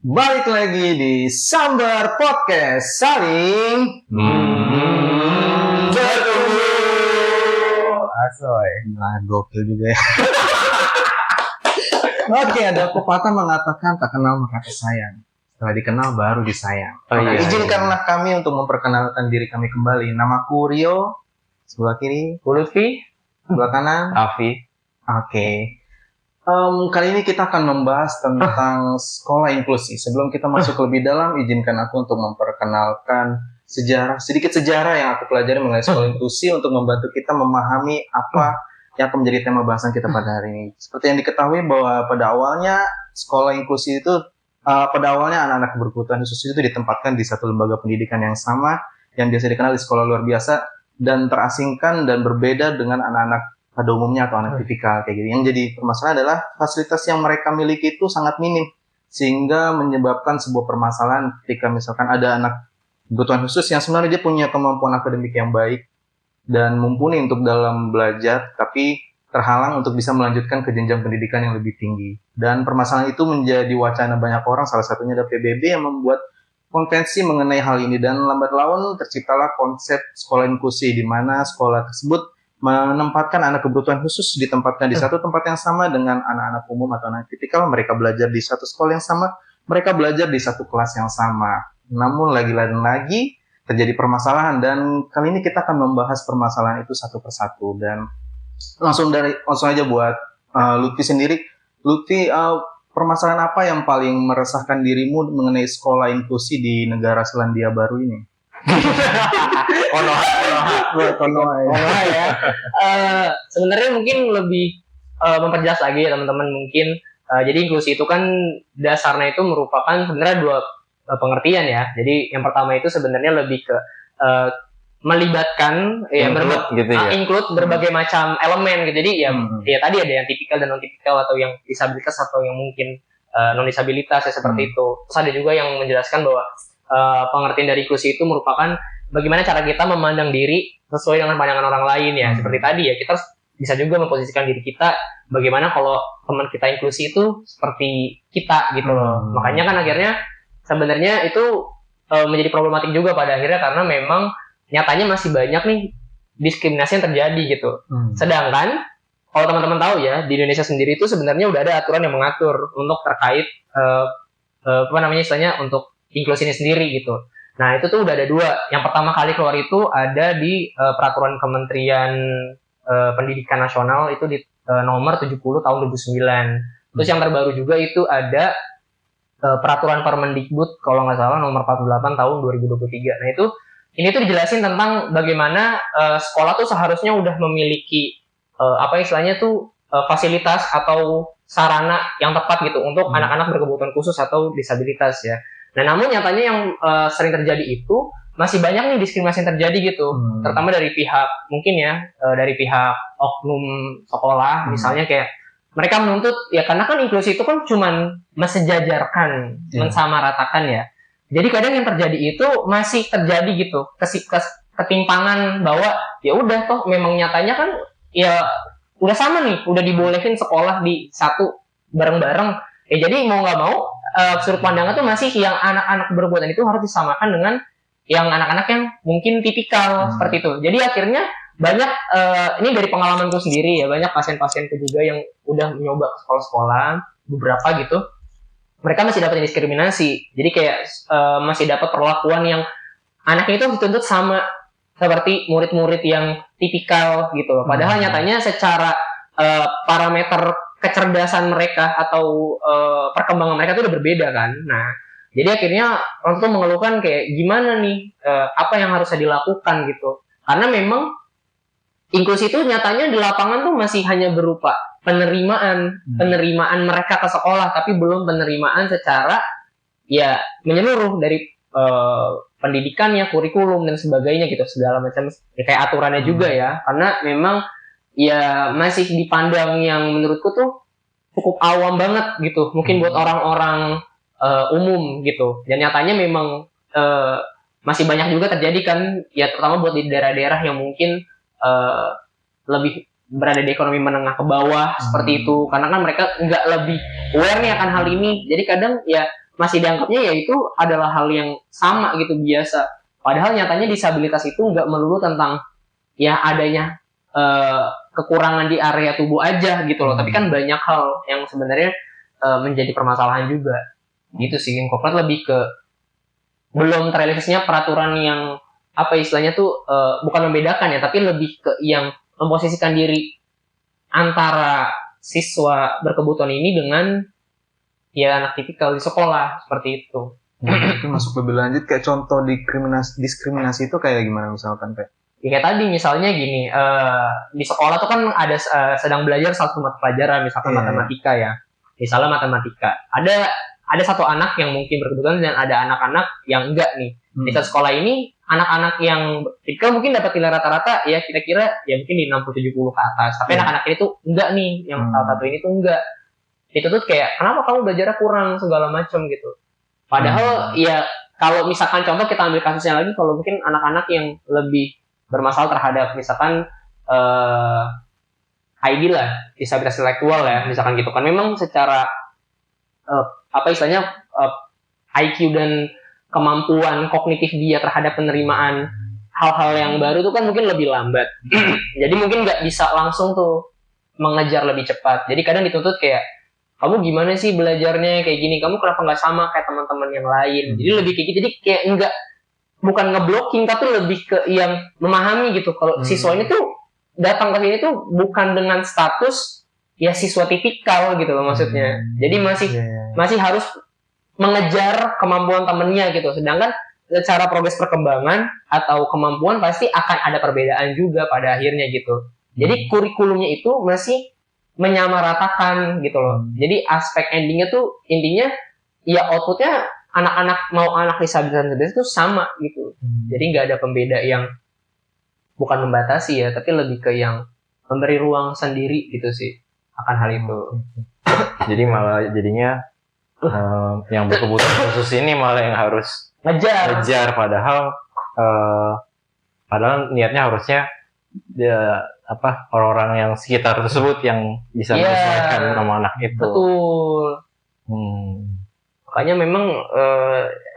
Balik lagi di Sambar Podcast saling bertemu. Asoy. Nah, gokil juga ya. Oke, ada pepatah mengatakan tak kenal maka tak sayang. Setelah dikenal baru disayang. Izinkanlah kami untuk memperkenalkan diri kami kembali. Namaku Rio, sebelah kiri Lutfi, sebelah kanan Afi. Oke. Kali ini kita akan membahas tentang sekolah inklusi. Sebelum kita masuk lebih dalam, izinkan aku untuk memperkenalkan sedikit sejarah yang aku pelajari mengenai sekolah inklusi untuk membantu kita memahami apa yang akan menjadi tema bahasan kita pada hari ini. Seperti yang diketahui bahwa pada awalnya sekolah inklusi itu pada awalnya anak-anak berkebutuhan khusus itu ditempatkan di satu lembaga pendidikan yang sama yang biasa dikenal di sekolah luar biasa dan terasingkan dan berbeda dengan anak-anak pada umumnya atau anak tipikal kayak gitu. Yang jadi permasalahan adalah fasilitas yang mereka miliki itu sangat minim sehingga menyebabkan sebuah permasalahan ketika misalkan ada anak kebutuhan khusus yang sebenarnya dia punya kemampuan akademik yang baik dan mumpuni untuk dalam belajar tapi terhalang untuk bisa melanjutkan ke jenjang pendidikan yang lebih tinggi. Dan permasalahan itu menjadi wacana banyak orang, salah satunya ada PBB yang membuat konvensi mengenai hal ini dan lambat laun terciptalah konsep sekolah inklusi di mana sekolah tersebut menempatkan anak kebutuhan khusus ditempatkan di satu tempat yang sama dengan anak-anak umum atau anak tipikal. Mereka belajar di satu sekolah yang sama, mereka belajar di satu kelas yang sama. Namun lagi terjadi permasalahan dan kali ini kita akan membahas permasalahan itu satu persatu dan langsung aja buat Lutfi sendiri. Lutfi, permasalahan apa yang paling meresahkan dirimu mengenai sekolah inklusi di negara Selandia Baru ini? Konoha ya. Sebenarnya mungkin lebih memperjelas lagi ya teman-teman mungkin. Jadi inklusi itu kan dasarnya itu merupakan sebenarnya dua pengertian ya. Jadi yang pertama itu sebenarnya lebih ke melibatkan include berbagai macam elemen gitu. Jadi ya tadi ada yang tipikal dan non tipikal atau yang disabilitas atau yang mungkin non disabilitas ya seperti itu. Terus ada juga yang menjelaskan bahwa pengertian dari inklusi itu merupakan bagaimana cara kita memandang diri sesuai dengan pandangan orang lain ya. Seperti tadi ya, kita harus bisa juga memposisikan diri kita bagaimana kalau teman kita inklusi itu seperti kita gitu loh. Makanya kan akhirnya sebenarnya itu menjadi problematik juga pada akhirnya karena memang nyatanya masih banyak nih diskriminasi yang terjadi gitu. Sedangkan kalau teman-teman tahu ya, di Indonesia sendiri itu sebenarnya udah ada aturan yang mengatur untuk terkait istilahnya untuk inklusi ini sendiri gitu. Nah itu tuh udah ada dua. Yang pertama kali keluar itu ada di peraturan Kementerian Pendidikan Nasional itu di nomor 70 tahun 2009. Terus yang terbaru juga itu ada peraturan Permendikbud kalau nggak salah nomor 48 tahun 2023. Nah ini tuh dijelasin tentang bagaimana sekolah tuh seharusnya udah memiliki fasilitas atau sarana yang tepat gitu untuk anak-anak berkebutuhan khusus atau disabilitas ya. Nah, namun nyatanya yang sering terjadi itu masih banyak nih diskriminasi yang terjadi gitu, terutama dari pihak mungkin ya dari pihak oknum sekolah, misalnya kayak mereka menuntut ya karena kan inklusi itu kan cuman mensejajarkan, mensamaratakan ya. Jadi kadang yang terjadi itu masih terjadi gitu ketimpangan bahwa ya udah toh memang nyatanya kan ya udah sama nih, udah dibolehin sekolah di satu bareng-bareng. Ya jadi mau nggak mau sudut pandangnya tuh masih yang anak-anak berkebutuhan itu harus disamakan dengan yang anak-anak yang mungkin tipikal seperti itu. Jadi akhirnya banyak ini dari pengalamanku sendiri ya, banyak pasien-pasienku juga yang udah mencoba ke sekolah-sekolah beberapa gitu. Mereka masih dapat diskriminasi. Jadi kayak masih dapat perlakuan yang anaknya itu dituntut sama seperti murid-murid yang tipikal gitu. Padahal nyatanya secara parameter kecerdasan mereka atau perkembangan mereka itu udah berbeda kan. Nah, jadi akhirnya orang tua mengeluhkan kayak gimana nih apa yang harus dilakukan gitu. Karena memang inklusi itu nyatanya di lapangan tuh masih hanya berupa penerimaan mereka ke sekolah, tapi belum penerimaan secara ya menyeluruh dari pendidikannya, kurikulum dan sebagainya gitu, segala macam ya, kayak aturannya juga ya. Karena memang ya masih dipandang yang menurutku tuh cukup awam banget gitu, mungkin buat orang-orang umum gitu. Dan nyatanya memang masih banyak juga terjadi kan ya, terutama buat di daerah-daerah yang mungkin lebih berada di ekonomi menengah ke bawah seperti itu, karena kan mereka nggak lebih aware nih akan hal ini. Jadi kadang ya masih dianggapnya ya itu adalah hal yang sama gitu, biasa. Padahal nyatanya disabilitas itu nggak melulu tentang ya adanya kekurangan di area tubuh aja gitu loh, tapi kan banyak hal yang sebenarnya menjadi permasalahan juga. Gitu sih, yang Koprat lebih ke belum terrealisasinya peraturan yang apa istilahnya tuh bukan membedakan ya, tapi lebih ke yang memposisikan diri antara siswa berkebutuhan ini dengan ya anak tipikal di sekolah seperti itu. Itu masuk lebih lanjut kayak contoh diskriminasi itu kayak gimana misalkan Pak? Ya, kayak tadi misalnya gini, di sekolah tuh kan ada sedang belajar satu mata pelajaran, misalkan matematika ya. Misalnya matematika. Ada satu anak yang mungkin berkebutuhan dan ada anak-anak yang enggak nih. Di satu sekolah ini anak-anak yang tipikal mungkin dapat nilai rata-rata ya kira-kira ya mungkin di 60-70 ke atas. Tapi anak-anak ini tuh enggak nih, yang salah satu ini tuh enggak. Itu tuh kayak kenapa kamu belajarnya kurang segala macam gitu. Padahal ya kalau misalkan contoh kita ambil kasusnya lagi, kalau mungkin anak-anak yang lebih bermasalah terhadap misalkan ID lah, disabilitas intelektual ya, misalkan gitu kan, memang secara apa istilahnya IQ dan kemampuan kognitif dia terhadap penerimaan hal-hal yang baru itu kan mungkin lebih lambat. Jadi mungkin nggak bisa langsung tuh mengejar lebih cepat. Jadi kadang dituntut kayak kamu gimana sih belajarnya kayak gini, kamu kenapa nggak sama kayak teman-teman yang lain. Jadi lebih kayak gitu, jadi kayak enggak, bukan ngeblocking tapi lebih ke yang memahami gitu kalau siswa ini tuh datang ke sini tuh bukan dengan status ya siswa tipikal gitu loh maksudnya. Jadi masih harus mengejar kemampuan temennya gitu. Sedangkan secara progres perkembangan atau kemampuan pasti akan ada perbedaan juga pada akhirnya gitu. Jadi kurikulumnya itu masih menyamaratakan gitu loh. Jadi aspek endingnya tuh intinya ya outputnya anak-anak mau anak disabilitas itu sama gitu. Jadi nggak ada pembeda yang bukan membatasi ya, tapi lebih ke yang memberi ruang sendiri gitu sih akan hal itu. Jadi malah jadinya yang berkebutuhan khusus ini malah yang harus ngejar padahal niatnya harusnya dia orang-orang yang sekitar tersebut yang bisa menyesuaikan sama anak itu. Betul. Makanya memang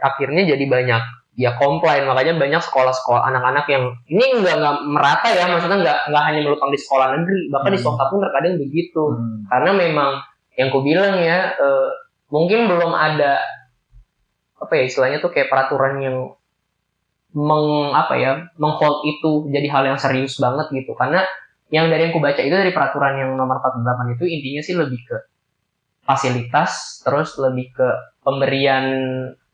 akhirnya jadi banyak ya komplain, makanya banyak sekolah-sekolah anak-anak yang ini nggak merata ya, maksudnya nggak hanya melutang di sekolah negeri, bahkan di swasta pun terkadang begitu. Karena memang yang ku bilang ya mungkin belum ada apa ya istilahnya tuh kayak peraturan yang menghold itu jadi hal yang serius banget gitu. Karena yang dari yang ku baca itu dari peraturan yang nomor 48 itu intinya sih lebih ke fasilitas, terus lebih ke pemberian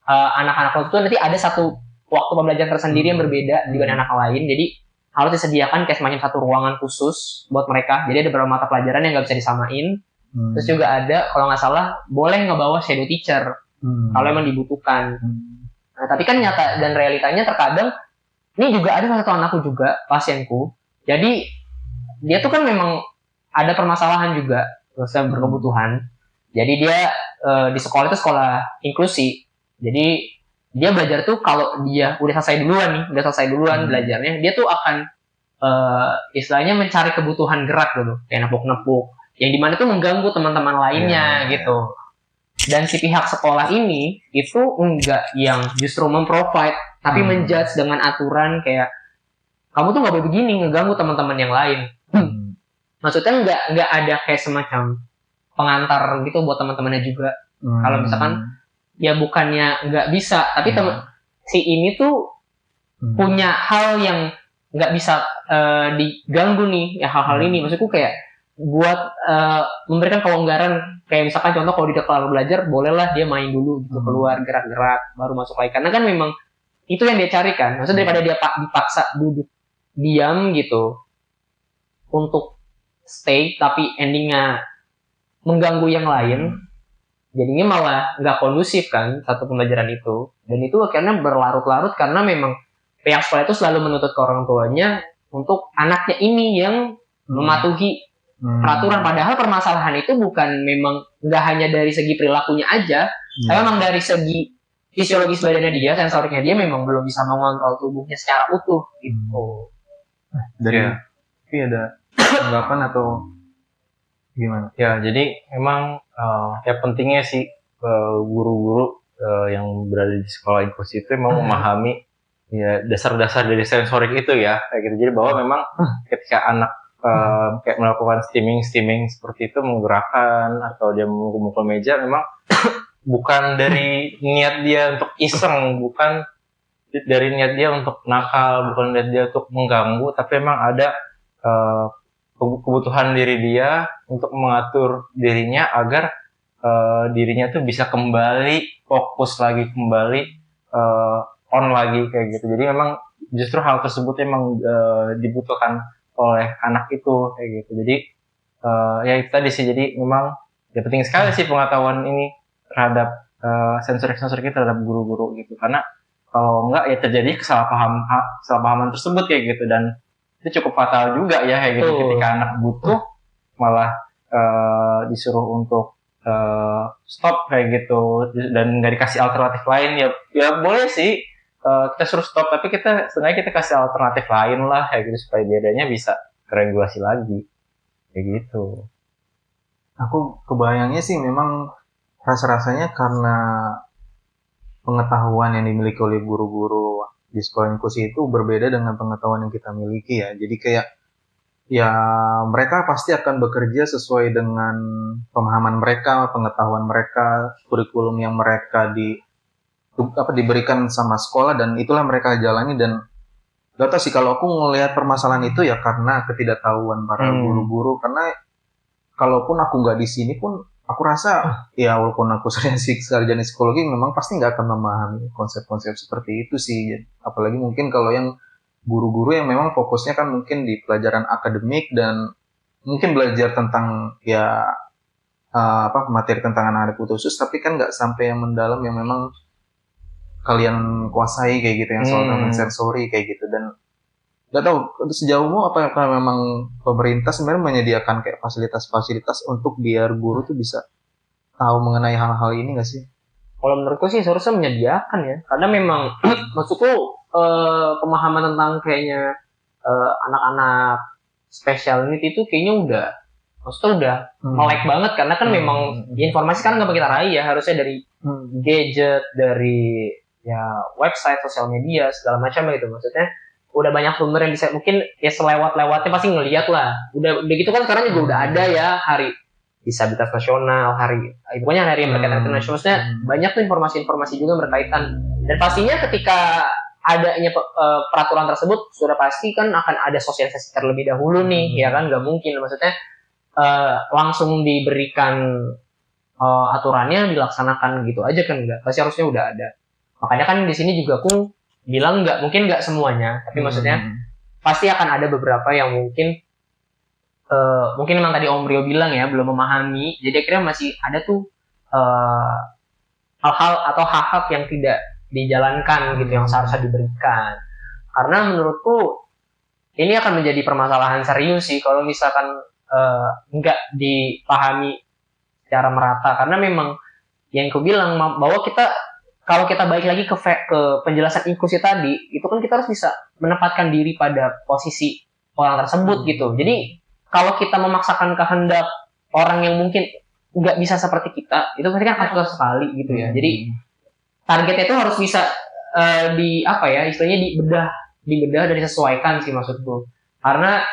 anak-anak itu nanti ada satu waktu pembelajaran tersendiri yang berbeda dengan anak lain. Jadi harus disediakan kayak semacam satu ruangan khusus buat mereka. Jadi ada beberapa mata pelajaran yang nggak bisa disamain. Terus juga ada kalau nggak salah boleh ngebawa shadow teacher kalau emang dibutuhkan. Nah, tapi kan nyata dan realitanya terkadang ini juga ada salah satu anakku juga pasienku. Jadi dia tuh kan memang ada permasalahan juga, maksudnya berkebutuhan. Jadi dia di sekolah itu sekolah inklusi. Jadi dia belajar tuh kalau dia udah selesai duluan belajarnya, dia tuh akan istilahnya mencari kebutuhan gerak dulu, kayak nepuk-nepuk, yang dimana tuh mengganggu teman-teman lainnya gitu. Dan si pihak sekolah ini itu enggak yang justru memprovide, tapi menjudge dengan aturan kayak kamu tuh nggak boleh begini, ngeganggu teman-teman yang lain. Maksudnya nggak ada kayak semacam pengantar gitu buat teman-temannya juga. Kalau misalkan ya bukannya nggak bisa, tapi si ini tuh punya hal yang nggak bisa diganggu nih, ya hal-hal ini. Maksudku kayak buat memberikan kelonggaran, kayak misalkan contoh kalau dia kelar belajar, bolehlah dia main dulu gitu, keluar gerak-gerak, baru masuk lagi. Karena kan memang itu yang dia cari kan. Maksudnya daripada dia dipaksa duduk diam gitu untuk stay, tapi endingnya mengganggu yang lain, jadinya malah nggak kondusif kan satu pembelajaran itu. Dan itu akhirnya berlarut-larut karena memang pihak sekolah itu selalu menuntut ke orang tuanya untuk anaknya ini yang mematuhi peraturan. Padahal permasalahan itu bukan memang nggak hanya dari segi perilakunya aja, tapi memang dari segi fisiologis badannya dia, sensoriknya dia memang belum bisa mengontrol tubuhnya secara utuh gitu. Dari tapi ada tanggapan atau gimana? Ya, jadi memang ya pentingnya sih guru-guru yang berada di sekolah inklusi itu memang memahami ya dasar-dasar dari sensorik itu ya kayak gitu. Jadi bahwa memang ketika anak kayak melakukan steaming seperti itu menggerakkan atau dia memukul meja, memang bukan dari niat dia untuk iseng, bukan dari niat dia untuk nakal, bukan niat dia untuk mengganggu, tapi memang ada kebutuhan diri dia untuk mengatur dirinya agar dirinya tuh bisa kembali fokus lagi, kembali on lagi kayak gitu. Jadi memang justru hal tersebut memang dibutuhkan oleh anak itu kayak gitu. Jadi ya itu tadi sih. Jadi memang ya penting sekali sih pengetahuan ini terhadap sensorik-sensorik terhadap guru-guru gitu. Karena kalau enggak ya terjadi kesalahpahaman tersebut kayak gitu, dan itu cukup fatal juga ya kayak gitu. Ketika anak butuh malah disuruh untuk stop kayak gitu dan nggak dikasih alternatif lain, ya boleh sih kita suruh stop, tapi sebenarnya kita kasih alternatif lain lah kayak gitu supaya bedanya bisa keregulasi lagi kayak gitu. Aku kebayangnya sih memang rasa-rasanya karena pengetahuan yang dimiliki oleh guru-guru di sekolah inklusi itu berbeda dengan pengetahuan yang kita miliki ya. Jadi kayak ya mereka pasti akan bekerja sesuai dengan pemahaman mereka, pengetahuan mereka, kurikulum yang mereka diberikan sama sekolah, dan itulah mereka jalani. Dan gak tau sih, kalau aku ngelihat permasalahan itu ya karena ketidaktahuan para guru-guru. Karena kalaupun aku nggak di sini pun aku rasa ya walaupun aku sarjana psikologi memang pasti nggak akan memahami konsep-konsep seperti itu sih. Apalagi mungkin kalau yang guru-guru yang memang fokusnya kan mungkin di pelajaran akademik dan mungkin belajar tentang ya materi tentang anak-anak khusus, tapi kan nggak sampai yang mendalam yang memang kalian kuasai kayak gitu, yang soal tentang sensori kayak gitu. Dan nggak tahu sejauhmu apakah memang pemerintah sebenarnya menyediakan kayak fasilitas-fasilitas untuk biar guru tuh bisa tahu mengenai hal-hal ini nggak sih? Kalau menurutku sih seharusnya menyediakan ya, karena memang maksudku pemahaman tentang kayaknya anak-anak special need itu kayaknya udah melek banget, karena kan memang ya, informasi kan nggak kita raih ya, harusnya dari gadget, dari ya website, sosial media segala macam gitu. Maksudnya udah banyak sumber yang bisa, mungkin ya selewat-lewatnya pasti ngeliat lah. Udah gitu kan sekarang juga udah ada ya hari disabilitas nasional, pokoknya hari yang berkaitan internasional. Maksudnya banyak tuh informasi-informasi juga berkaitan, dan pastinya ketika adanya peraturan tersebut sudah pasti kan akan ada sosialisasi terlebih dahulu nih, ya kan? Nggak mungkin maksudnya langsung diberikan aturannya dilaksanakan gitu aja kan, nggak, pasti harusnya udah ada. Makanya kan di sini juga aku bilang mungkin nggak semuanya, tapi maksudnya pasti akan ada beberapa yang mungkin memang tadi Om Rio bilang ya belum memahami, jadi akhirnya masih ada tuh hal-hal atau hak-hak yang tidak dijalankan gitu, yang seharusnya diberikan. Karena menurutku ini akan menjadi permasalahan serius sih kalau misalkan nggak dipahami secara merata. Karena memang yang aku bilang bahwa kalau kita balik lagi ke penjelasan inklusi tadi, itu kan kita harus bisa menempatkan diri pada posisi orang tersebut gitu. Jadi kalau kita memaksakan kehendak orang yang mungkin nggak bisa seperti kita, itu pasti kan akan susah sekali gitu ya. Jadi targetnya itu harus bisa istilahnya dibedah dan disesuaikan sih maksudku. Karena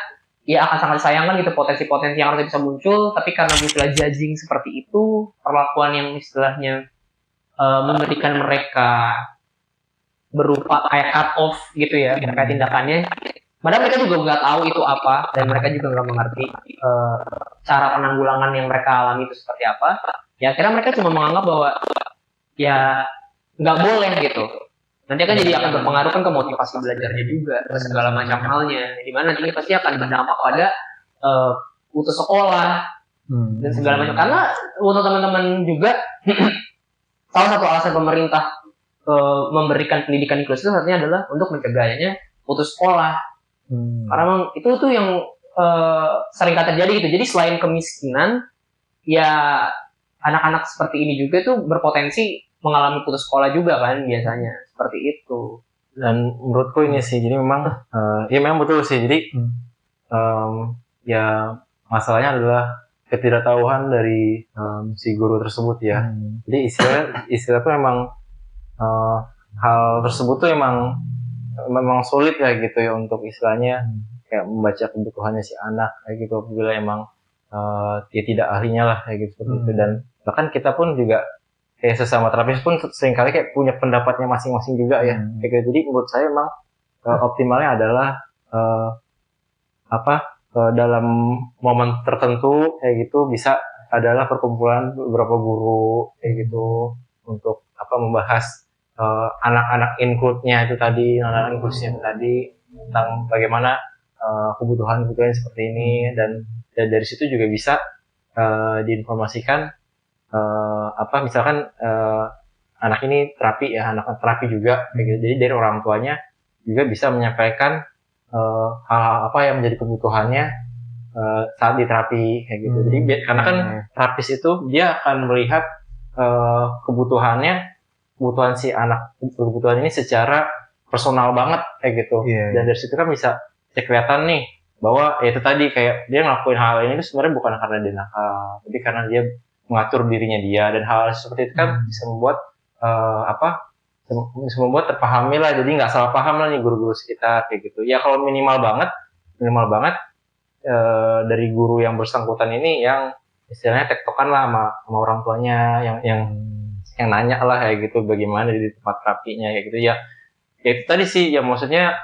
ya akan sangat disayangkan gitu potensi-potensi yang harusnya bisa muncul, tapi karena munculnya judging seperti itu, perlakuan yang istilahnya memberikan mereka berupa kayak cut off gitu ya, kayak tindakannya. Padahal mereka juga nggak tahu itu apa, dan mereka juga nggak mengerti cara penanggulangan yang mereka alami itu seperti apa. Ya akhirnya mereka cuma menganggap bahwa ya nggak boleh gitu. Nanti kan jadi akan berpengaruh kan ke motivasi belajarnya juga, ke segala macam halnya. Dimana nanti pasti akan berdampak pada putus sekolah dan segala macam. Karena untuk teman-teman juga salah satu alasan pemerintah memberikan pendidikan inklusif itu artinya adalah untuk mencegahnya putus sekolah. Karena memang itu tuh yang sering terjadi gitu. Jadi selain kemiskinan, ya anak-anak seperti ini juga tuh berpotensi mengalami putus sekolah juga kan biasanya seperti itu. Dan menurutku ini sih, jadi memang ya memang betul sih. Jadi ya masalahnya adalah ketidaktahuan dari si guru tersebut ya. Jadi istilah tuh memang hal tersebut tuh memang sulit ya gitu ya untuk istilahnya kayak membaca kebutuhannya si anak kayak gitu apabila emang dia tidak ahlinya lah kayak gitu seperti itu. Dan bahkan kita pun juga kayak sesama terapis pun seringkali kayak punya pendapatnya masing-masing juga ya kayak gitu. Jadi menurut saya emang optimalnya adalah dalam momen tertentu kayak gitu bisa adalah perkumpulan beberapa guru kayak gitu untuk membahas anak-anak include-nya itu tadi, anak-anak inklusnya itu tadi tentang bagaimana kebutuhan seperti ini dan dari situ juga bisa diinformasikan misalkan anak ini terapi ya, anak terapi juga kayak gitu. Jadi dari orang tuanya juga bisa menyampaikan hal-hal apa yang menjadi kebutuhannya saat di terapi kayak gitu. Jadi karena kan terapis itu dia akan melihat kebutuhan si anak kebutuhan ini secara personal banget kayak gitu. Dan dari situ kan bisa kelihatan nih bahwa ya itu tadi kayak dia ngelakuin hal ini itu sebenarnya bukan karena dia nakal, tapi karena dia mengatur dirinya dia, dan hal seperti itu kan bisa membuat bisa membuat terpahami lah, jadi nggak salah paham lah nih guru-guru sekitar kayak gitu. Ya kalau minimal banget dari guru yang bersangkutan ini yang istilahnya tektokan lah sama orang tuanya yang nanya lah kayak gitu bagaimana di tempat terapinya kayak gitu ya. Ya itu tadi sih ya, maksudnya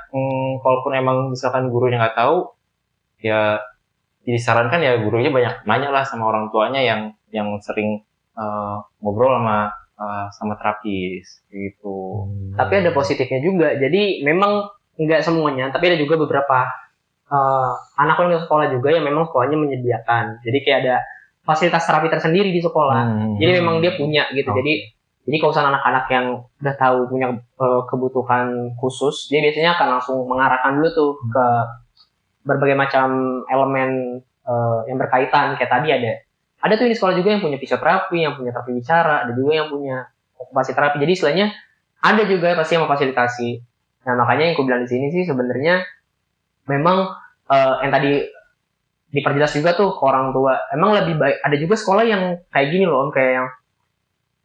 kalaupun emang misalkan gurunya nggak tahu ya disarankan ya gurunya banyak nanya lah sama orang tuanya yang sering ngobrol sama terapis gitu. Tapi ada positifnya juga. Jadi memang nggak semuanya, tapi ada juga beberapa anak yang sekolah juga yang memang sekolahnya menyediakan. Jadi kayak ada fasilitas terapi tersendiri di sekolah. Jadi memang dia punya gitu. Jadi kalau misalnya anak-anak yang udah tahu punya kebutuhan khusus, dia biasanya akan langsung mengarahkan dulu tuh ke berbagai macam elemen yang berkaitan. Kayak tadi ada tuh di sekolah juga yang punya fisioterapi, yang punya terapi bicara, ada juga yang punya okupasi terapi. Jadi istilahnya ada juga pasti yang memfasilitasi. Nah makanya yang aku bilang di sini sih sebenarnya memang yang tadi diperjelas juga tuh ke orang tua. Emang lebih baik. Ada juga sekolah yang kayak gini loh, kayak yang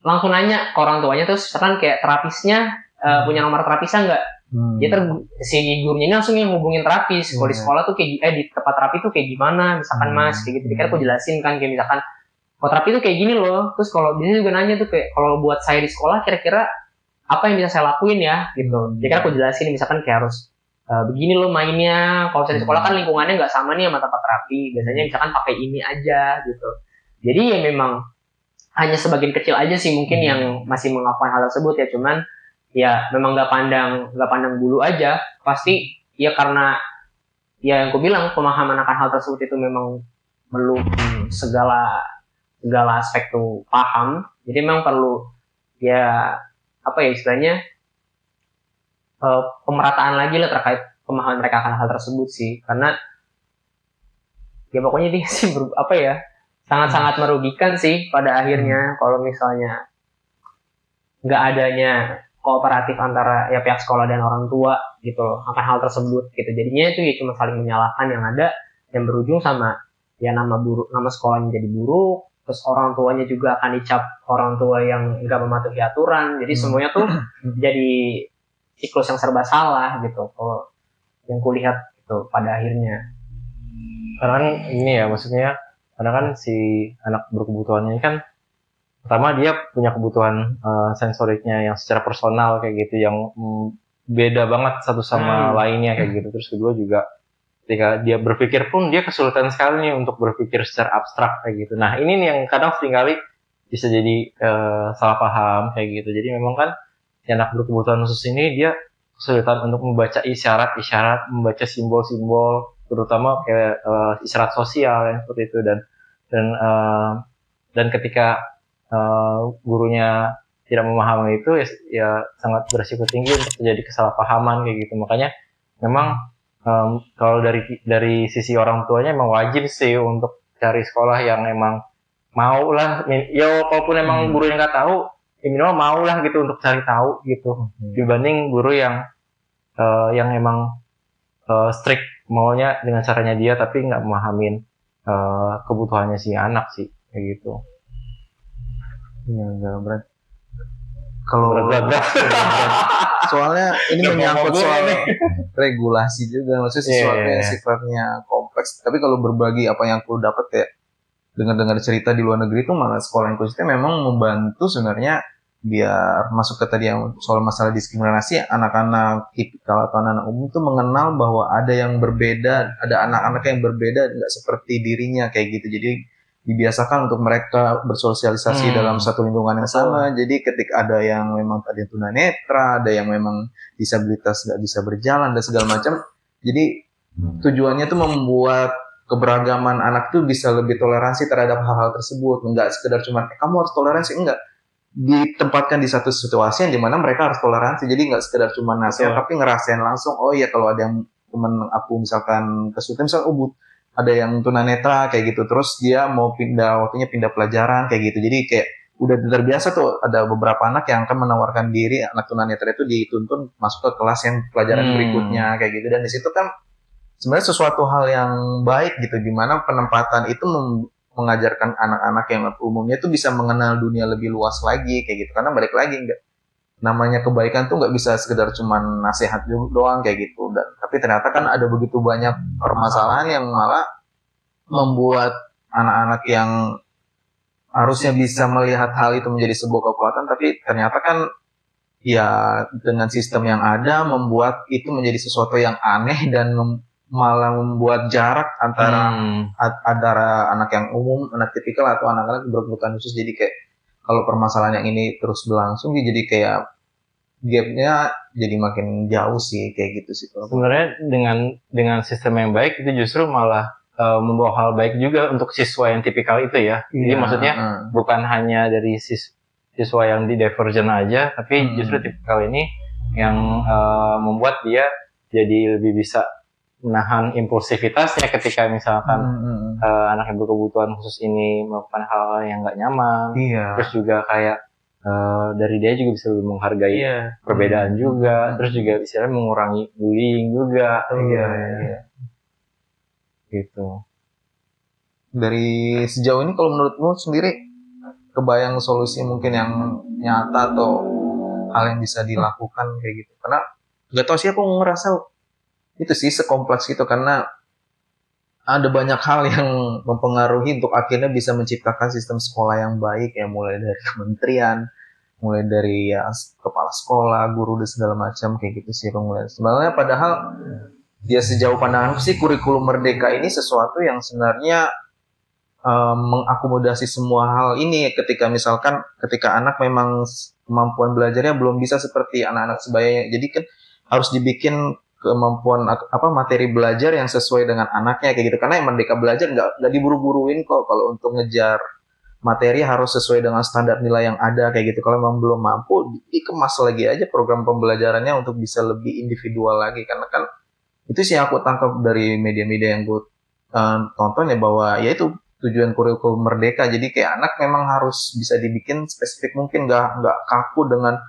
langsung nanya ke orang tuanya terus misalkan kayak terapisnya punya nomor terapisnya nggak? Dia si gurunya langsung yang ngubungin terapis. Kalau di sekolah tuh kayak di tempat terapi tuh kayak gimana? Misalkan mas kayak gitu. Jadi aku jelasin kan kayak misalkan kalau terapi tuh kayak gini loh. Terus kalau dia juga nanya tuh kayak kalau buat saya di sekolah kira-kira apa yang bisa saya lakuin ya gitu. Jadi aku jelasin misalkan kayak harus begini loh mainnya. Kalau saya di sekolah kan lingkungannya nggak sama nih sama tempat terapi. Biasanya misalkan pakai ini aja gitu. Jadi ya memang hanya sebagian kecil aja sih mungkin yang masih melakukan hal tersebut ya, cuman ya memang nggak pandang bulu aja, pasti ya karena ya yang aku bilang pemahaman akan hal tersebut itu memang belum segala aspek tuh paham, jadi memang perlu ya istilahnya pemerataan lagi lah terkait pemahaman mereka akan hal tersebut sih, karena ya pokoknya dia sih sangat-sangat merugikan sih pada akhirnya kalau misalnya nggak adanya kooperatif antara ya pihak sekolah dan orang tua gitu loh akan hal tersebut gitu. Jadinya itu ya cuma saling menyalahkan yang ada, yang berujung sama ya nama sekolahnya jadi buruk, terus orang tuanya juga akan dicap orang tua yang nggak mematuhi aturan. Jadi semuanya tuh jadi siklus yang serba salah gitu kalau yang kulihat gitu pada akhirnya. Karena kan ini ya maksudnya karena kan si anak berkebutuhan ini kan pertama dia punya kebutuhan sensoriknya yang secara personal kayak gitu yang beda banget satu sama lainnya kayak gitu. Terus kedua juga ketika dia berpikir pun dia kesulitan sekali nih untuk berpikir secara abstrak kayak gitu. Nah ini nih yang kadang seringkali bisa jadi salah paham kayak gitu. Jadi memang kan si anak berkebutuhan khusus ini dia kesulitan untuk membaca isyarat, membaca simbol-simbol, terutama kayak isyarat sosial yang seperti itu, dan ketika gurunya tidak memahami itu ya sangat berisiko tinggi untuk terjadi kesalahpahaman kayak gitu. Makanya memang kalau dari sisi orang tuanya memang wajib sih untuk cari sekolah yang emang mau lah ya, walaupun emang gurunya nggak tahu ya minimal mau lah gitu untuk cari tahu gitu, dibanding guru yang emang strict maunya dengan caranya dia tapi nggak memahamin kebutuhannya si anak sih kayak gitu. Iya, enggak berat. Kalau Berat. soalnya ini Nggak menyangkut mau soal nih. regulasi juga, maksudnya sesuatu yang Iya. sifatnya kompleks. Tapi kalau berbagi apa yang aku dapat ya, dengar-dengar cerita di luar negeri itu malah sekolah inklusif itu memang membantu sebenarnya biar masuk ke tadi yang soal masalah diskriminasi, anak-anak tipikal atau anak-anak umum tuh mengenal bahwa ada yang berbeda, ada anak-anak yang berbeda nggak seperti dirinya kayak gitu. Jadi dibiasakan untuk mereka bersosialisasi dalam satu lingkungan yang sama. Jadi ketika ada yang memang tadi tunanetra, ada yang memang disabilitas nggak bisa berjalan dan segala macam. Jadi tujuannya tuh membuat keberagaman anak tuh bisa lebih toleransi terhadap hal-hal tersebut. Enggak sekedar cuma kamu harus toleransi, enggak. Ditempatkan di satu situasi yang dimana mereka harus toleransi. Jadi nggak sekedar cuma nasihat, tapi ngerasain langsung. Oh iya, kalau ada yang temen aku misalkan kesulitan, misalkan ada yang tunanetra kayak gitu, terus dia mau waktunya pindah pelajaran kayak gitu. Jadi kayak udah terbiasa tuh, ada beberapa anak yang akan menawarkan diri, anak tunanetra itu dituntun masuk ke kelas yang pelajaran berikutnya kayak gitu. Dan di situ kan sebenarnya sesuatu hal yang baik gitu, dimana penempatan itu mengajarkan anak-anak yang umumnya tuh bisa mengenal dunia lebih luas lagi kayak gitu. Karena balik lagi, nggak, namanya kebaikan tuh nggak bisa sekedar cuman nasihat doang kayak gitu. Dan tapi ternyata kan ada begitu banyak permasalahan yang malah membuat anak-anak yang harusnya bisa melihat hal itu menjadi sebuah kekuatan, tapi ternyata kan ya dengan sistem yang ada membuat itu menjadi sesuatu yang aneh dan malah membuat jarak antara anak yang umum, anak tipikal atau anak-anak berkebutuhan khusus. Jadi kayak kalau permasalahan yang ini terus berlangsung, jadi kayak gapnya jadi makin jauh sih kayak gitu sih. Sebenarnya dengan sistem yang baik itu justru malah membawa hal baik juga untuk siswa yang tipikal itu ya. Jadi maksudnya bukan hanya dari siswa yang di divergent aja, tapi justru tipikal ini yang membuat dia jadi lebih bisa menahan impulsivitasnya ketika misalkan anak yang berkebutuhan khusus ini melakukan hal-hal yang nggak nyaman. Terus juga kayak dari dia juga bisa lebih menghargai perbedaan juga, terus juga bisa mengurangi bullying juga. Gitu. Dari sejauh ini kalau menurutmu sendiri kebayang solusi mungkin yang nyata atau hal yang bisa dilakukan kayak gitu? Karena nggak tahu sih, aku ngerasa itu sih sekompleks itu, karena ada banyak hal yang mempengaruhi untuk akhirnya bisa menciptakan sistem sekolah yang baik ya, mulai dari kementerian, mulai dari ya kepala sekolah, guru dan segala macam kayak gitu sih aku ngeliat. Sebenarnya padahal ya sejauh pandanganku sih kurikulum merdeka ini sesuatu yang sebenarnya mengakomodasi semua hal ini. Ketika misalkan ketika anak memang kemampuan belajarnya belum bisa seperti anak-anak sebayanya, jadi kan harus dibikin kemampuan materi belajar yang sesuai dengan anaknya kayak gitu. Karena yang merdeka belajar nggak diburu-buruin kok. Kalau untuk ngejar materi harus sesuai dengan standar nilai yang ada kayak gitu. Kalau memang belum mampu, dikemas lagi aja program pembelajarannya untuk bisa lebih individual lagi. Karena kan itu sih yang aku tangkap dari media-media yang gue tonton ya, bahwa ya itu tujuan kurikulum merdeka. Jadi kayak anak memang harus bisa dibikin spesifik mungkin, nggak kaku dengan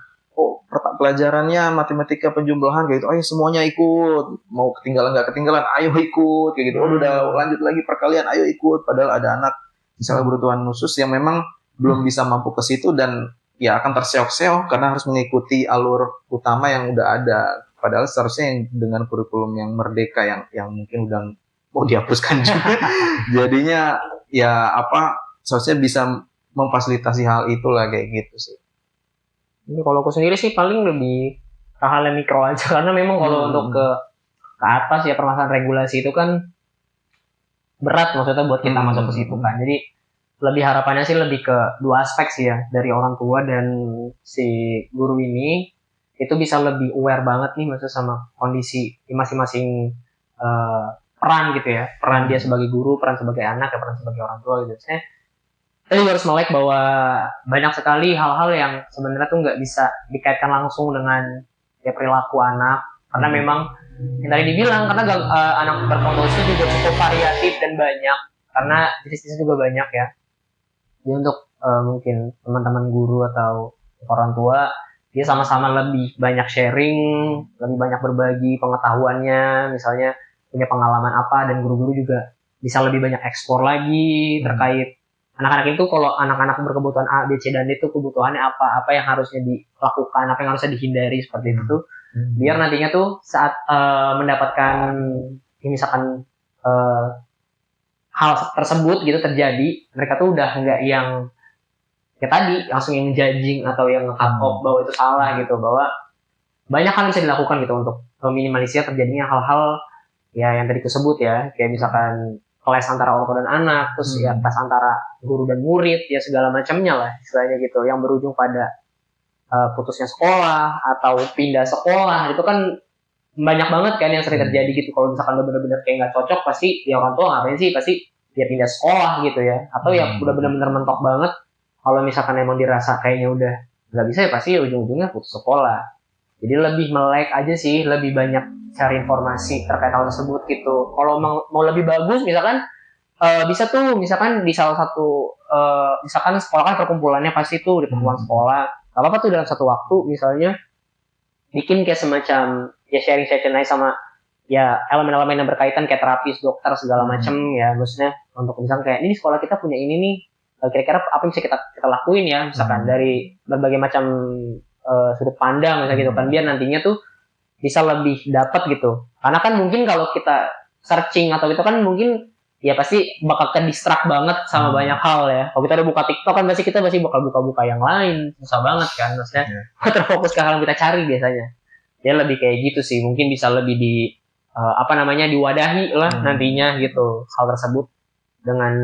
pelajarannya matematika penjumlahan kayak gitu, ayo semuanya ikut, mau ketinggalan nggak ketinggalan ayo ikut kayak gitu. Udah lanjut lagi perkalian ayo ikut, padahal ada anak misalnya berkebutuhan khusus yang memang belum bisa mampu ke situ dan ya akan terseok-seok karena harus mengikuti alur utama yang udah ada. Padahal seharusnya yang dengan kurikulum yang merdeka yang mungkin udah mau dihapuskan juga. Jadinya ya seharusnya bisa memfasilitasi hal itulah kayak gitu sih. Ini kalau aku sendiri sih paling lebih hal-hal yang mikro aja, karena memang kalau untuk ke atas ya permasalahan regulasi itu kan berat maksudnya buat kita masuk ke situ kan. Jadi lebih harapannya sih lebih ke dua aspek sih ya, dari orang tua dan si guru ini itu bisa lebih aware banget nih maksudnya sama kondisi masing-masing peran gitu ya, peran dia sebagai guru, peran sebagai anak, ya peran sebagai orang tua gitu. Kita juga harus melek bahwa banyak sekali hal-hal yang sebenarnya tuh nggak bisa dikaitkan langsung dengan ya perilaku anak, karena memang yang tadi dibilang karena anak berkebutuhan khusus juga cukup variatif dan banyak, karena jenis-jenis juga banyak ya. Jadi untuk mungkin teman-teman guru atau orang tua dia sama-sama lebih banyak sharing, lebih banyak berbagi pengetahuannya, misalnya punya pengalaman apa, dan guru-guru juga bisa lebih banyak ekspor lagi terkait anak-anak itu. Kalau anak-anak berkebutuhan A, B, C, dan D itu kebutuhannya apa yang harusnya dilakukan, apa yang harusnya dihindari seperti itu tuh, biar nantinya tuh saat mendapatkan misalkan hal tersebut gitu terjadi, mereka tuh udah nggak yang kayak tadi langsung yang judging atau yang cut off bahwa itu salah gitu, bahwa banyak hal bisa dilakukan gitu untuk meminimalisir terjadinya hal-hal ya yang tadi disebut ya, kayak misalkan kelas antara orang tua dan anak, terus ya kelas antara guru dan murid, ya segala macamnya lah istilahnya gitu, yang berujung pada putusnya sekolah atau pindah sekolah. Itu kan banyak banget kan yang sering terjadi gitu. Kalau misalkan udah benar-benar kayak nggak cocok, pasti ya orang tua ngapain sih, pasti dia pindah sekolah gitu ya, atau ya udah benar-benar mentok banget. Kalau misalkan emang dirasa kayaknya udah nggak bisa, ya pasti ya ujung-ujungnya putus sekolah. Jadi lebih melek aja sih, lebih banyak cari informasi terkait hal tersebut gitu. Kalau mau lebih bagus, misalkan bisa tuh, misalkan di salah satu, misalkan sekolah kan perkumpulannya pasti tuh di perkumpulan sekolah. Gak apa-apa tuh dalam satu waktu, misalnya bikin kayak semacam ya sharing session aja sama ya elemen-elemen yang berkaitan kayak terapis, dokter segala macam ya. Maksudnya untuk misalkan kayak ini sekolah kita punya ini nih, kira-kira apa yang bisa kita lakuin ya, misalkan dari berbagai macam sudut pandang misalnya gitu kan, biar nantinya tuh bisa lebih dapat gitu. Karena kan mungkin kalau kita searching atau gitu kan mungkin ya pasti bakal ke distract banget sama banyak hal ya. Kalau kita udah buka TikTok kan pasti kita bakal buka-buka yang lain, susah banget kan maksudnya terfokus ke hal yang kita cari biasanya. Ya lebih kayak gitu sih, mungkin bisa lebih diwadahi lah nantinya gitu hal tersebut dengan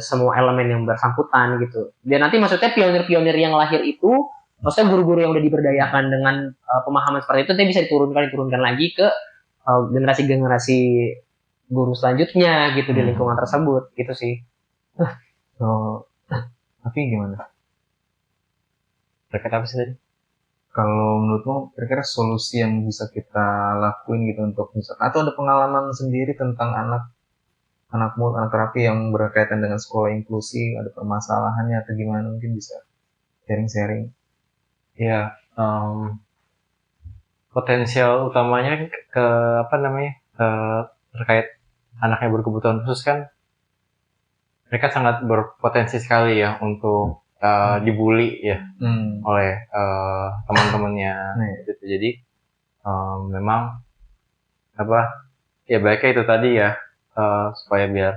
semua elemen yang bersangkutan gitu. Dan nanti maksudnya pionir-pionir yang lahir itu, maksudnya guru-guru yang udah diberdayakan dengan pemahaman seperti itu, nanti bisa diturunkan lagi ke generasi-generasi guru selanjutnya gitu di lingkungan tersebut gitu sih. Tapi gimana? Terkait apa sih tadi? Kalau menurutmu kira-kira solusi yang bisa kita lakuin gitu untuk misalkan, atau ada pengalaman sendiri tentang anak terapi yang berkaitan dengan sekolah inklusi, ada permasalahannya atau gimana, mungkin bisa sharing-sharing. Ya, potensial utamanya terkait anak yang berkebutuhan khusus kan, mereka sangat berpotensi sekali ya untuk dibully ya oleh teman-temannya gitu. Jadi memang ya baiknya itu tadi ya, supaya biar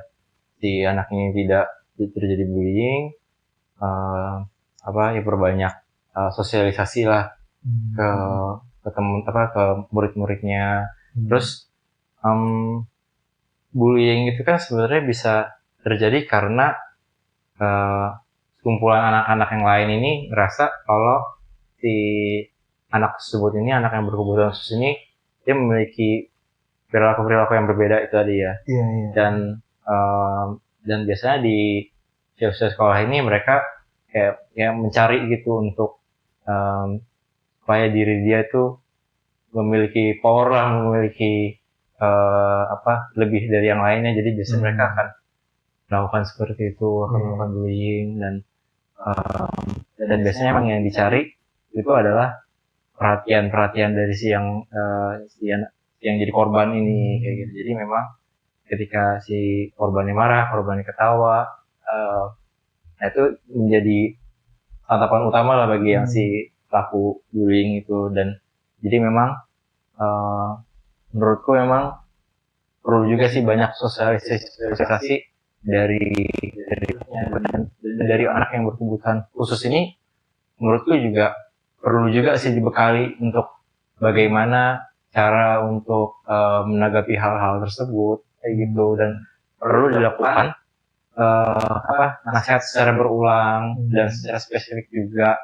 si anak ini tidak terjadi bullying, ya perbanyak sosialisasi lah ke teman ke murid-muridnya. Terus bullying itu kan sebenarnya bisa terjadi karena kumpulan anak-anak yang lain ini ngerasa kalau si anak tersebut ini, anak yang berkebutuhan khusus ini, dia memiliki perilaku yang berbeda itu tadi ya. Dan biasanya di sekolah ini mereka kayak mencari gitu untuk supaya diri dia itu memiliki power lah, memiliki lebih dari yang lainnya. Jadi biasanya mereka akan melakukan seperti itu, akan melakukan bullying, dan biasanya emang yang dicari itu adalah perhatian dari si yang jadi korban ini kayak gitu. Jadi memang ketika si korbannya marah, korbannya ketawa, itu menjadi tatapan utama lah bagi yang si pelaku bullying itu. Dan jadi memang menurutku memang perlu juga sih banyak sosialisasi dari anak yang berkebutuhan khusus ini. Menurutku juga perlu juga sih dibekali untuk bagaimana cara untuk menanggapi hal-hal tersebut kayak gitu, dan perlu dilakukan nasihat secara berulang dan secara spesifik juga.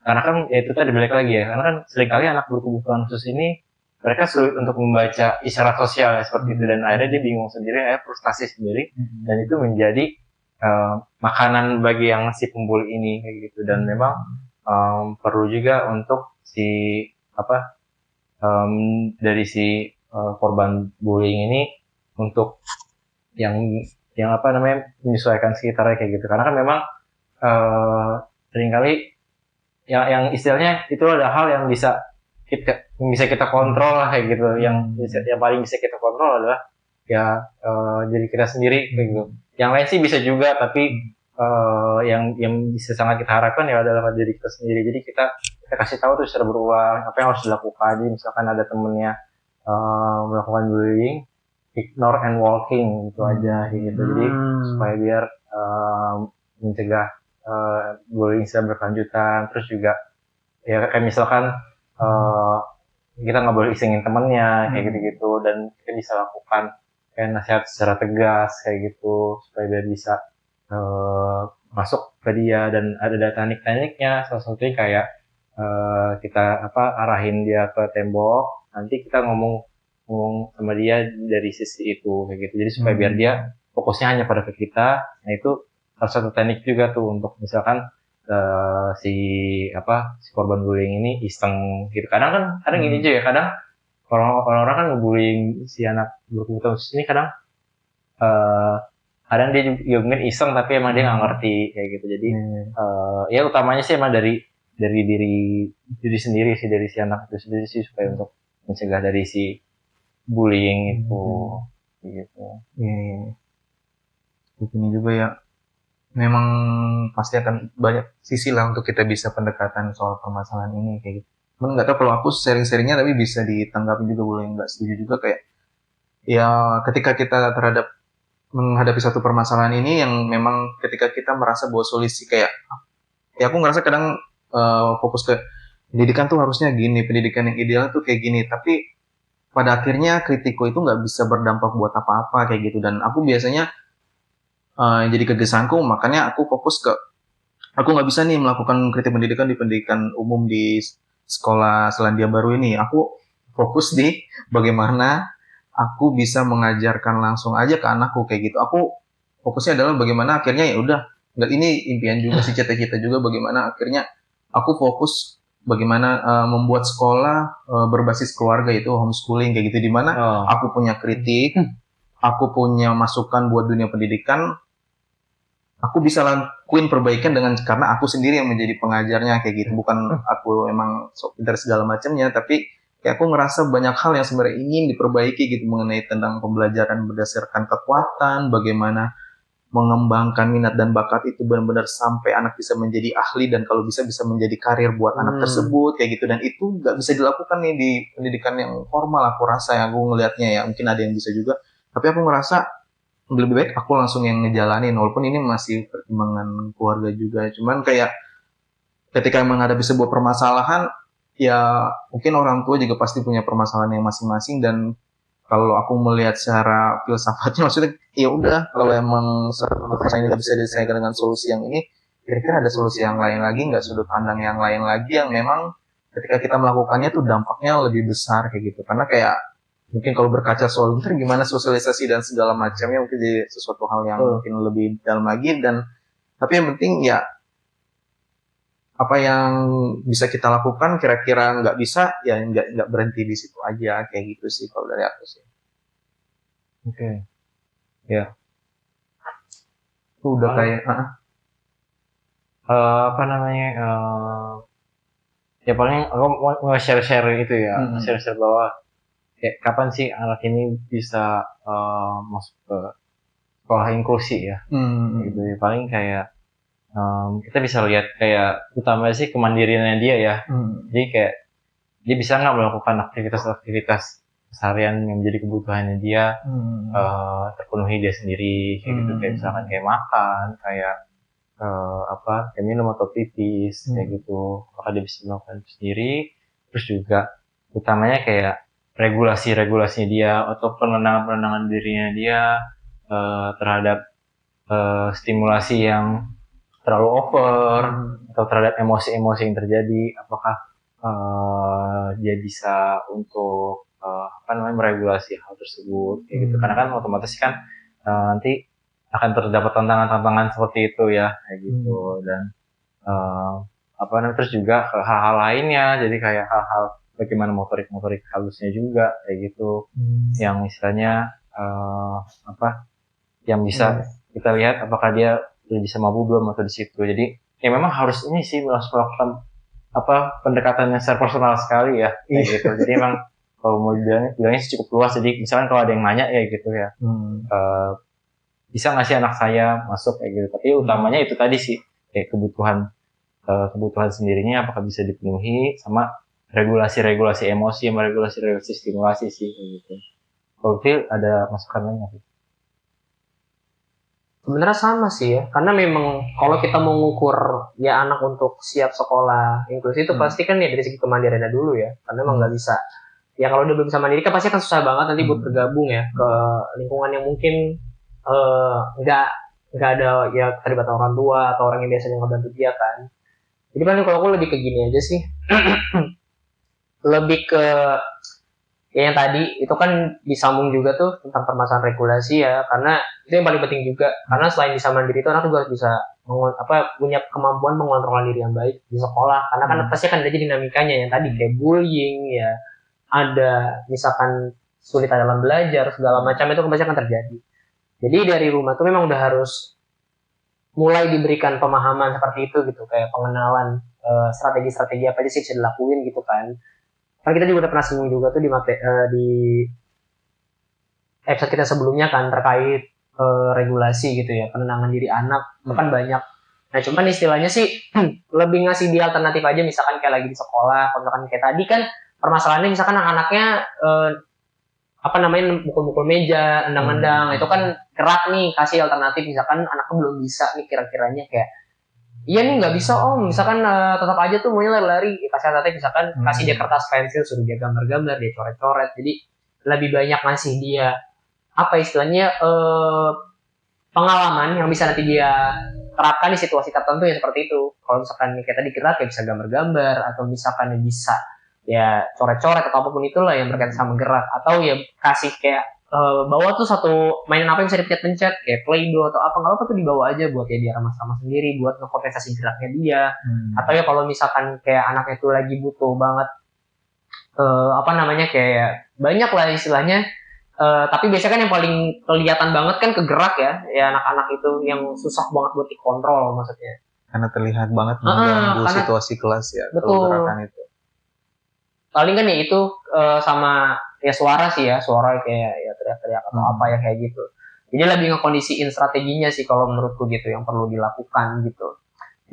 Karena kan ya itu tadi balik lagi ya, karena kan seringkali anak berkebutuhan khusus ini mereka sulit untuk membaca isyarat sosial ya, seperti itu, dan akhirnya dia bingung sendiri, frustasi sendiri, dan itu menjadi makanan bagi yang si pembuli ini kayak gitu. Dan memang perlu juga untuk dari si korban bullying ini untuk yang menyesuaikan sekitarnya kayak gitu. Karena kan memang seringkali yang istilahnya itu ada hal yang bisa kita kontrol lah kayak gitu. Yang paling bisa kita kontrol adalah jadi kita sendiri kayak gitu. Yang lain sih bisa juga, tapi yang bisa sangat kita harapkan ya adalah diri kita sendiri. Jadi kita kasih tahu tuh secara berulang apa yang harus dilakukan. Jadi misalkan ada temennya melakukan bullying, ignore and walking gitu aja gitu. Jadi supaya biar mencegah bullying secara berkelanjutan. Terus juga ya kayak misalkan kita nggak boleh isengin temennya kayak gitu-gitu, dan kita bisa lakukan kayak nasihat secara tegas kayak gitu supaya biar bisa masuk ke dia. Dan ada teknik-tekniknya, salah satunya kayak kita arahin dia ke tembok, nanti kita ngomong sama dia dari sisi itu kayak gitu. Jadi supaya biar dia fokusnya hanya pada ke kita. Nah itu salah satu teknik juga tuh untuk misalkan si korban bullying ini iseng gitu. Kadang gini aja ya, kadang orang-orang kan ngebullying si anak berkebutuhan khusus ini kadang dia juga mungkin iseng tapi emang dia nggak ngerti kayak gitu. Jadi ya utamanya sih emang dari diri sendiri sih, dari si anak itu sendiri sih, supaya untuk mencegah dari si bullying itu gitu. Ini juga ya, memang pasti akan banyak sisi lah untuk kita bisa pendekatan soal permasalahan ini kayak gitu. Cuman nggak tahu, kalau aku sharing-sharingnya tapi bisa ditanggapi juga, boleh nggak setuju juga, kayak ya ketika kita menghadapi satu permasalahan ini yang memang ketika kita merasa bahwa solusi kayak ya aku ngerasa kadang fokus ke pendidikan tuh harusnya gini, pendidikan yang ideal tuh kayak gini, tapi pada akhirnya kritikku itu nggak bisa berdampak buat apa-apa kayak gitu. Dan aku biasanya jadi kegesanku, makanya aku fokus ke aku nggak bisa nih melakukan kritik pendidikan di pendidikan umum di sekolah Selandia Baru ini. Aku fokus di bagaimana aku bisa mengajarkan langsung aja ke anakku kayak gitu. Aku fokusnya adalah bagaimana akhirnya ya udah, ini impian juga sih, cita-cita juga, bagaimana akhirnya aku fokus bagaimana membuat sekolah berbasis keluarga, itu homeschooling kayak gitu, di mana aku punya kritik, aku punya masukan buat dunia pendidikan, aku bisa lakuin perbaikan karena aku sendiri yang menjadi pengajarnya kayak gitu. Bukan aku emang sok pintar segala macamnya, tapi kayak aku ngerasa banyak hal yang sebenarnya ingin diperbaiki gitu, mengenai tentang pembelajaran berdasarkan kekuatan, bagaimana mengembangkan minat dan bakat itu benar-benar sampai anak bisa menjadi ahli, dan kalau bisa menjadi karir buat anak tersebut kayak gitu. Dan itu nggak bisa dilakukan nih di pendidikan yang formal, aku rasa, yang aku ngelihatnya ya. Mungkin ada yang bisa juga, tapi aku ngerasa lebih baik aku langsung yang ngejalanin, walaupun ini masih pertimbangan keluarga juga. Cuman kayak ketika menghadapi sebuah permasalahan, ya mungkin orang tua juga pasti punya permasalahan yang masing-masing. Dan kalau aku melihat secara filsafatnya, maksudnya ya udah, kalau emang permasalahan ini nggak bisa diselesaikan dengan solusi yang ini, kira-kira ada solusi yang lain lagi nggak, sudut pandang yang lain lagi yang memang ketika kita melakukannya tuh dampaknya lebih besar kayak gitu. Karena kayak mungkin kalau berkaca soal gimana sosialisasi dan segala macamnya, mungkin jadi sesuatu hal yang mungkin lebih dalam lagi. Dan tapi yang penting ya apa yang bisa kita lakukan, kira-kira nggak bisa ya nggak berhenti di situ aja kayak gitu sih kalau dari aku sih. Oke. Ya. Itu udah kayak ya paling aku mau share-share itu ya, share-share bahwa kayak kapan sih anak ini bisa masuk ke sekolah inklusi ya, gitu ya. Paling kayak kita bisa lihat kayak utama sih kemandiriannya dia ya. Jadi kayak dia bisa nggak melakukan aktivitas seharian yang menjadi kebutuhannya dia, terpenuhi dia sendiri kayak gitu. Kayak misalkan kayak makan, kayak kayak minum atau pipis kayak gitu, apakah dia bisa melakukan itu sendiri. Terus juga utamanya kayak regulasinya dia atau penenangan dirinya dia terhadap stimulasi yang terlalu over atau terhadap emosi-emosi yang terjadi, apakah dia bisa untuk meregulasi hal tersebut kayak gitu. Karena kan otomatis kan nanti akan terdapat tantangan-tantangan seperti itu ya kayak gitu. Dan terus juga hal-hal lainnya, jadi kayak hal-hal bagaimana motorik halusnya juga kayak gitu, yang istilahnya yang bisa kita lihat apakah dia bisa mampu belum atau di situ. Jadi ya memang harus ini sih, harus melakukan pendekatan yang secara personal sekali ya kayak gitu. Jadi memang kalau mau bilangnya sih cukup luas. Jadi misalkan kalau ada yang nanya ya gitu ya, bisa nggak sih anak saya masuk kayak gitu. Tapi utamanya itu tadi sih, kayak kebutuhan sendirinya apakah bisa dipenuhi, sama regulasi emosi sama regulasi stimulasi sih kayak gitu. Kalau Phil ada masukan lain nggak? Sebenarnya sama sih ya, karena memang kalau kita mau ngukur ya anak untuk siap sekolah inklusi itu pasti kan ya dari segi kemandiriannya dulu ya, karena emang nggak bisa. Ya kalau udah belum bisa mandiri kan pasti akan susah banget nanti buat bergabung ya ke lingkungan yang mungkin nggak ada ya keterlibatan orang tua atau orang yang biasanya ngebantu dia kan. Jadi paling kalau aku lebih ke gini aja sih, lebih ke ya yang tadi itu kan disambung juga tuh tentang permasalahan regulasi ya, karena itu yang paling penting juga, karena selain bisa mandiri itu anak juga harus bisa punya kemampuan mengontrol diri yang baik di sekolah, karena kan pasti akan ada dinamikanya yang tadi kayak bullying ya, ada misalkan sulit dalam belajar segala macam itu pasti akan terjadi. Jadi dari rumah tuh memang udah harus mulai diberikan pemahaman seperti itu gitu, kayak pengenalan strategi-strategi apa aja sih bisa dilakuin gitu kan. Karena kita juga udah pernah singgung juga tuh di episode kita sebelumnya kan terkait regulasi gitu ya, penenangan diri anak itu kan banyak. Nah cuman istilahnya sih lebih ngasih dia alternatif aja, misalkan kayak lagi di sekolah, kalau misalkan kayak tadi kan permasalahannya misalkan anak-anaknya mukul-mukul meja, endang-endang, itu kan kerak nih, kasih alternatif, misalkan anaknya belum bisa nih kira-kiranya kayak iya nih nggak bisa om, misalkan tetap aja tuh maunya lari-lari, kasih alternatif misalkan kasih dia kertas pensil, suruh dia gambar-gambar, dia coret-coret, jadi lebih banyak ngasih dia apa istilahnya pengalaman yang bisa nanti dia terapkan di situasi tertentu ya seperti itu. Kalau misalkan kayak tadi gerak ya bisa gambar-gambar, atau misalkan bisa ya coret-coret atau apapun itulah yang berkaitan sama gerak, atau ya kasih kayak bawa tuh satu mainan apa yang bisa dipencet-pencet kayak Play-Doh atau apa, nggak apa tuh dibawa aja buat ya dia ramah-ramah sendiri buat ngekompensasi geraknya dia. Atau ya kalau misalkan kayak anaknya tuh lagi butuh banget kayak banyak lah istilahnya, tapi biasanya kan yang paling kelihatan banget kan kegerak ya anak-anak itu yang susah banget buat dikontrol maksudnya, karena terlihat banget mengganggu situasi kelas ya. Betul. Gerakan itu paling kan ya itu sama ya suara kayak ya teriak-teriak atau apa ya kayak gitu. Jadi lebih ngekondisiin strateginya sih kalau menurutku gitu yang perlu dilakukan gitu.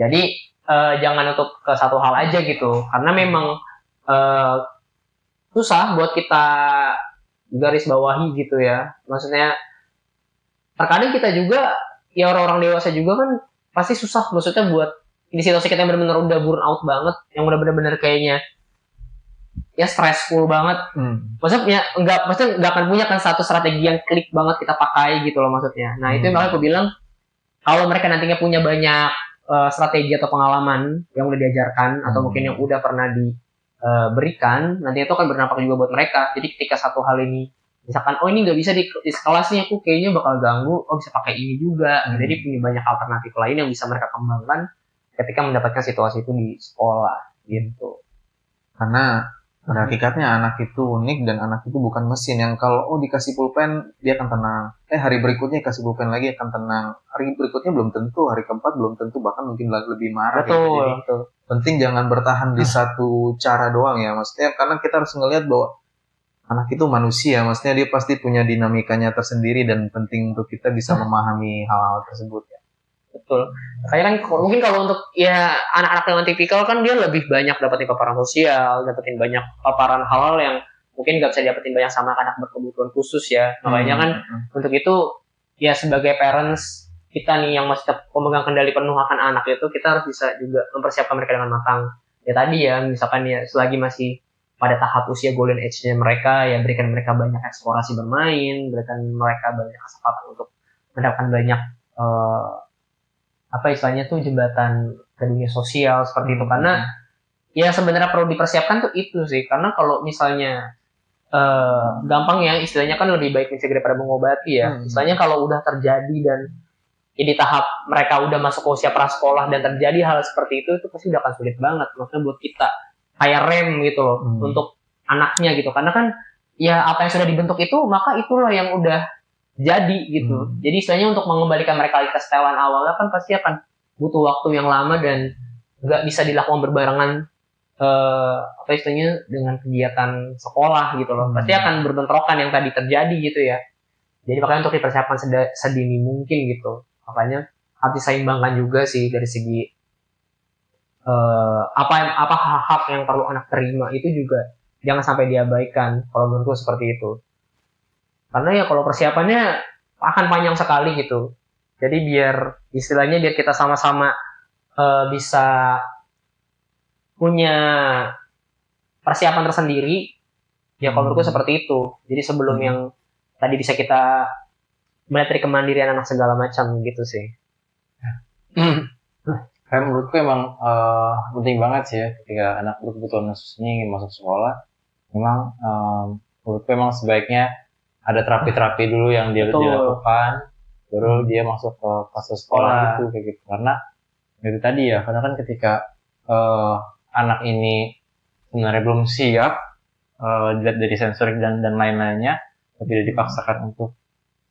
Jadi jangan untuk ke satu hal aja gitu, karena memang susah buat kita garis bawahi gitu ya. Maksudnya terkadang kita juga ya orang-orang dewasa juga kan pasti susah, maksudnya buat di situasi kita yang benar-benar udah burn out banget, yang udah benar-benar kayaknya ya stressful banget. Maksudnya nggak akan punya kan satu strategi yang klik banget kita pakai gitu loh maksudnya. Nah itu yang makanya aku bilang kalau mereka nantinya punya banyak strategi atau pengalaman yang udah diajarkan atau mungkin yang udah pernah diberikan, nanti itu akan berdampak juga buat mereka. Jadi ketika satu hal ini misalkan ini nggak bisa di kelas nih, aku kayaknya bakal ganggu, bisa pakai ini juga. Jadi punya banyak alternatif lain yang bisa mereka kembangkan ketika mendapatkan situasi itu di sekolah gitu. Karena pada hakikatnya anak itu unik dan anak itu bukan mesin yang kalau dikasih pulpen dia akan tenang. Hari berikutnya kasih pulpen lagi akan tenang. Hari berikutnya belum tentu, hari keempat belum tentu, bahkan mungkin lebih marah. Betul, gitu. Jadi betul. Penting jangan bertahan di satu cara doang ya. Maksudnya karena kita harus ngelihat bahwa anak itu manusia, maksudnya dia pasti punya dinamikanya tersendiri dan penting untuk kita bisa memahami hal-hal tersebut ya. Betul. Kayak kan mungkin kalau untuk ya anak-anak dengan tipikal kan dia lebih banyak dapetin paparan sosial, dapetin banyak paparan hal-hal yang mungkin nggak bisa dapetin banyak sama anak berkebutuhan khusus ya. Makanya kan untuk itu ya sebagai parents kita nih yang masih pemegang kendali penuh akan anak itu, kita harus bisa juga mempersiapkan mereka dengan matang. Ya tadi ya misalkan ya selagi masih pada tahap usia golden age-nya mereka, ya berikan mereka banyak eksplorasi bermain, berikan mereka banyak kesempatan untuk mendapatkan banyak istilahnya tuh jembatan ke dunia sosial seperti itu. Karena ya sebenarnya perlu dipersiapkan tuh itu sih, karena kalau misalnya gampang ya istilahnya kan lebih baik mencegah daripada mengobati ya. Misalnya kalau udah terjadi dan ya di tahap mereka udah masuk ke usia prasekolah dan terjadi hal seperti itu pasti udah akan sulit banget maksudnya buat kita kayak rem gitu loh untuk anaknya gitu, karena kan ya apa yang sudah dibentuk itu maka itulah yang udah jadi gitu. Jadi istilahnya untuk mengembalikan mereka ke setelan awalnya kan pasti akan butuh waktu yang lama dan nggak bisa dilakukan berbarengan apa istilahnya dengan kegiatan sekolah gitu loh. Pasti akan berbentrokan yang tadi terjadi gitu ya. Jadi makanya untuk dipersiapkan sedini mungkin gitu. Makanya harus diseimbangkan juga sih dari segi apa hak-hak yang perlu anak terima itu juga jangan sampai diabaikan. Kalau menurutku seperti itu. Karena ya kalau persiapannya akan panjang sekali gitu. Jadi biar kita sama-sama bisa punya persiapan tersendiri. Ya kalau menurutku seperti itu. Jadi sebelum yang tadi bisa kita melihat dari kemandirian anak segala macam gitu sih. Kayak menurutku emang penting banget sih ya ketika anak berkebutuhan khusus ini ingin masuk sekolah. Memang menurutku emang sebaiknya ada terapi-terapi dulu yang dia dilakukan, baru dia masuk ke fase sekolah gitu kayak gitu. Karena itu tadi ya, karena kan ketika anak ini sebenarnya belum siap dilihat dari sensorik dan lain-lainnya, tapi dia dipaksakan untuk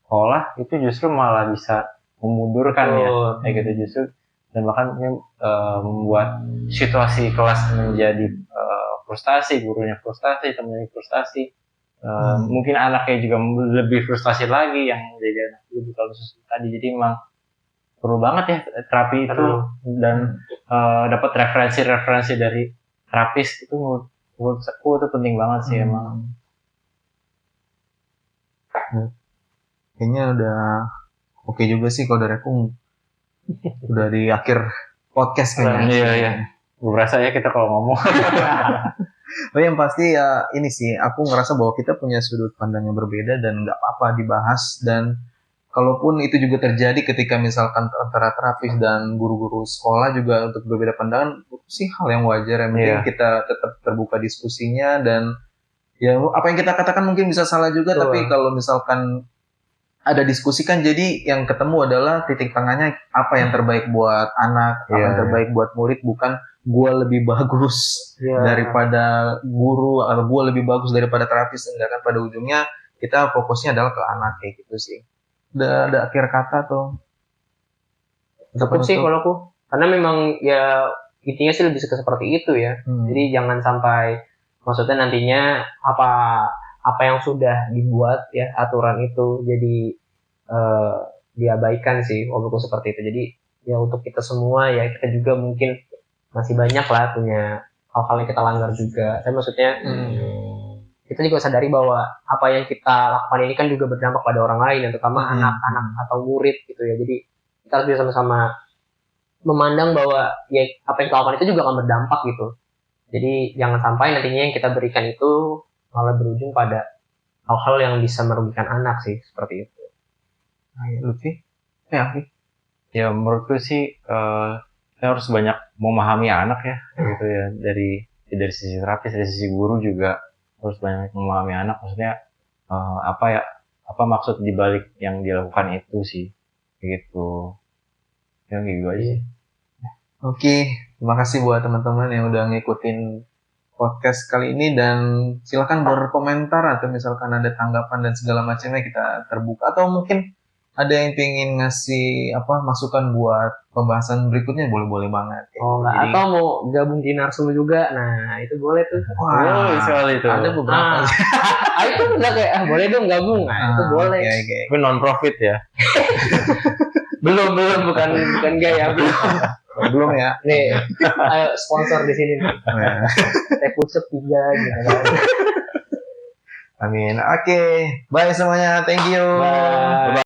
sekolah, itu justru malah bisa memundurkan ya kayak gitu justru, dan bahkan membuat situasi kelas menjadi frustasi, gurunya frustasi, temannya frustasi, mungkin anaknya juga lebih frustasi lagi yang jadi anak kebutuhan khusus tadi. Jadi memang perlu banget ya terapi itu dan dapat referensi dari terapis itu menurut aku itu penting banget sih emang. Kayaknya udah oke juga sih kalau dari aku udah di akhir podcast kayaknya. Iya. Gue rasa ya kita kalau ngomong. Oh yang pasti ya ini sih aku ngerasa bahwa kita punya sudut pandang yang berbeda dan nggak apa-apa dibahas, dan kalaupun itu juga terjadi ketika misalkan antara terapis dan guru-guru sekolah juga untuk berbeda pandangan, itu sih hal yang wajar. Yang penting kita tetap terbuka diskusinya, dan ya apa yang kita katakan mungkin bisa salah juga, tapi kalau misalkan ada diskusi kan jadi yang ketemu adalah titik tengahnya apa yang terbaik buat anak, apa yang terbaik buat murid, bukan gue lebih bagus daripada guru atau gue lebih bagus daripada terapis. Enggak, kan pada ujungnya kita fokusnya adalah ke anak kayak gitu sih. Udah ada akhir kata tuh? Cukup sih kalau aku, karena memang ya intinya sih lebih seperti itu ya. Jadi jangan sampai maksudnya nantinya apa yang sudah dibuat ya aturan itu jadi diabaikan sih, menurutku seperti itu. Jadi ya untuk kita semua ya, kita juga mungkin masih banyak lah punya hal-hal yang kita langgar juga. Tapi maksudnya kita juga sadari bahwa apa yang kita lakukan ini kan juga berdampak pada orang lain, terutama anak-anak atau murid gitu ya. Jadi kita harus bisa sama-sama memandang bahwa ya apa yang kita lakukan itu juga akan berdampak gitu. Jadi jangan sampai nantinya yang kita berikan itu malah berujung pada hal-hal yang bisa merugikan anak sih, seperti itu. Lutfi? Ya menurutku sih kita harus banyak memahami anak ya, gitu ya, dari sisi terapis, dari sisi guru juga harus banyak memahami anak. Maksudnya apa maksud dibalik yang dilakukan itu sih, gitu. Yang gitu aja sih. Oke, terima kasih buat teman-teman yang udah ngikutin podcast kali ini, dan silakan berkomentar atau misalkan ada tanggapan dan segala macamnya, kita terbuka. Atau mungkin ada yang pengen ngasih masukan buat pembahasan berikutnya, boleh-boleh banget. Jadi, atau mau gabung di Narsum juga, nah itu boleh tuh. Wah, soal itu. Ada beberapa. Itu udah kayak boleh dong gabung, itu boleh. Tapi non profit ya. belum bukan gaya belum ya. Nih, ayo sponsor di sini. Teh pucuk 3 gitu kan. Amin. Oke, bye semuanya. Thank you. Bye.